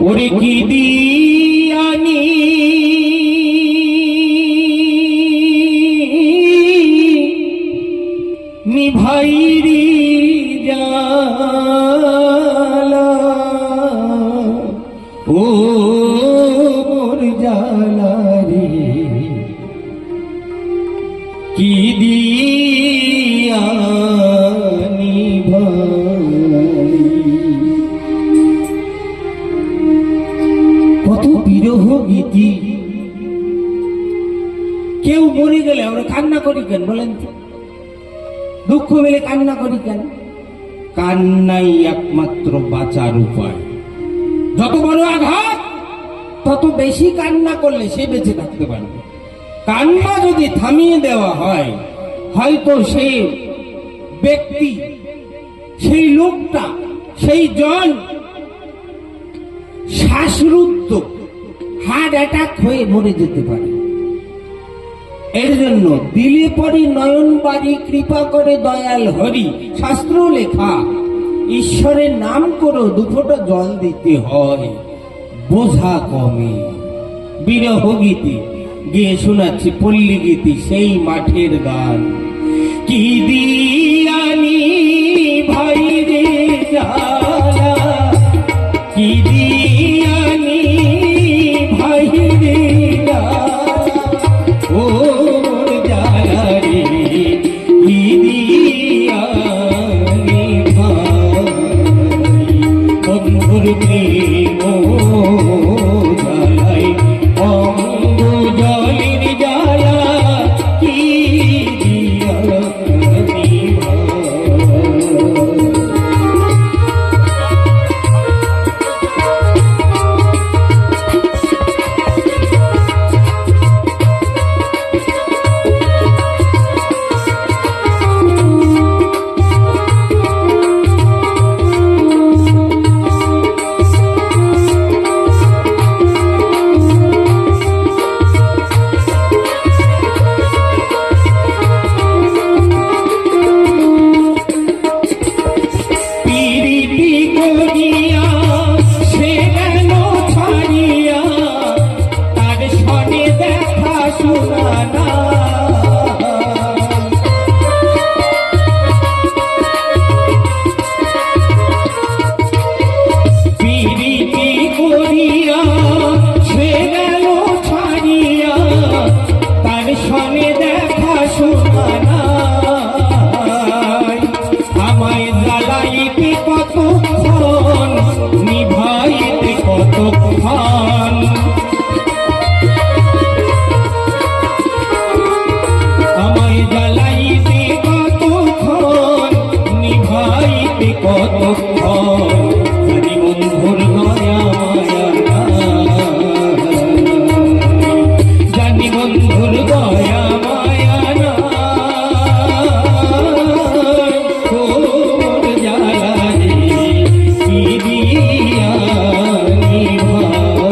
ওরে কি দিয়ানি নিভাইরি জালা ও মোর জালা রে কি দিয়া কত বিরহ গীতি। কেউ মরে গেলে আমরা কান্না করি কেন বলেন তো? দুঃখ পেলে কান্না করি কেন? কান্নাই একমাত্র বাঁচার উপায়। যত বড় আঘাত তত বেশি কান্না করলে সে বেঁচে থাকতে পারবে। কান্না যদি থামিয়ে দেওয়া হয়, হয়তো সেই ব্যক্তি, সেই লোকটা, সেই জন শ্বাসরুদ্ধ, হার্ট অ্যাটাক হয়ে মরে যেতে পারে। এর জন্য দিলে পরি নয়ন বাড়ি কৃপা করে দয়াল হরি, শাস্ত্র লেখা ঈশ্বরের নাম করো দুফোঁটা জল দিতে হয়, বোঝা কমে। বিরহ গীতি গিয়ে শোনাচ্ছি, পল্লী গীতি, সেই মাঠের গান। কি দিয়ানি ভাই রে জালা, কি দিয়ানি ভাই রে জালা ও মোর জালা রে কি দিয়ানি ভাই, বন্ধুর প্রেম জালাই অঙ্গ জলের জালা কি দিয়ানি ভাই। কি দিয়ানি ভাই।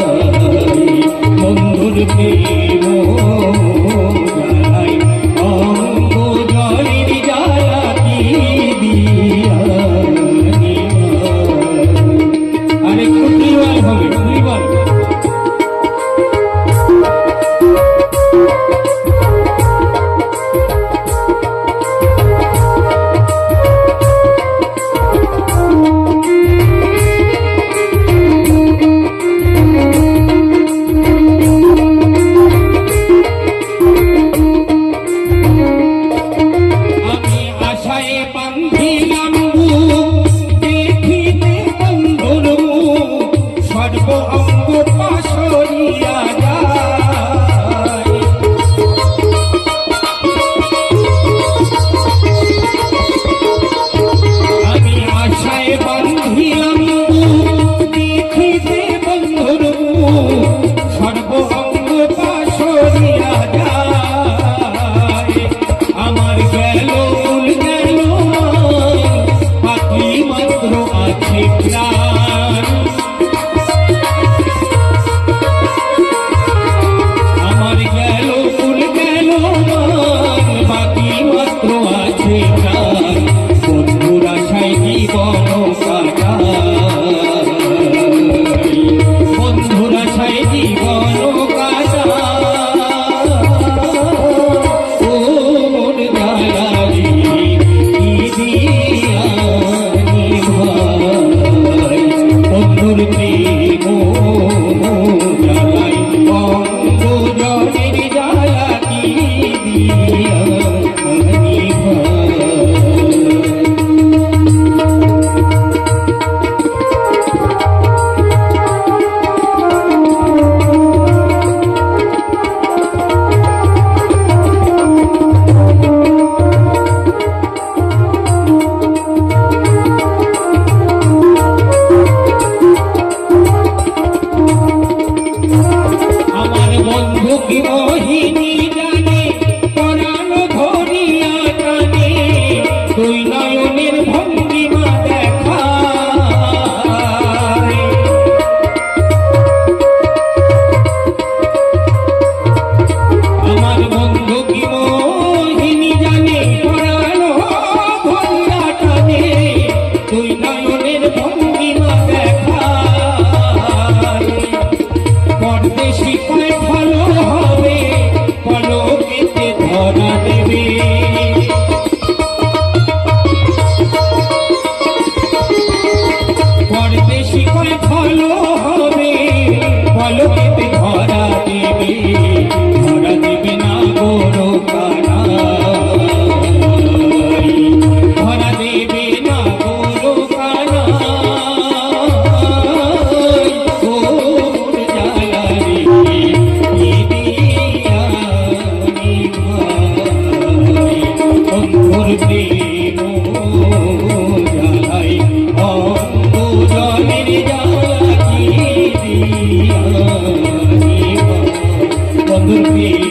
সুখী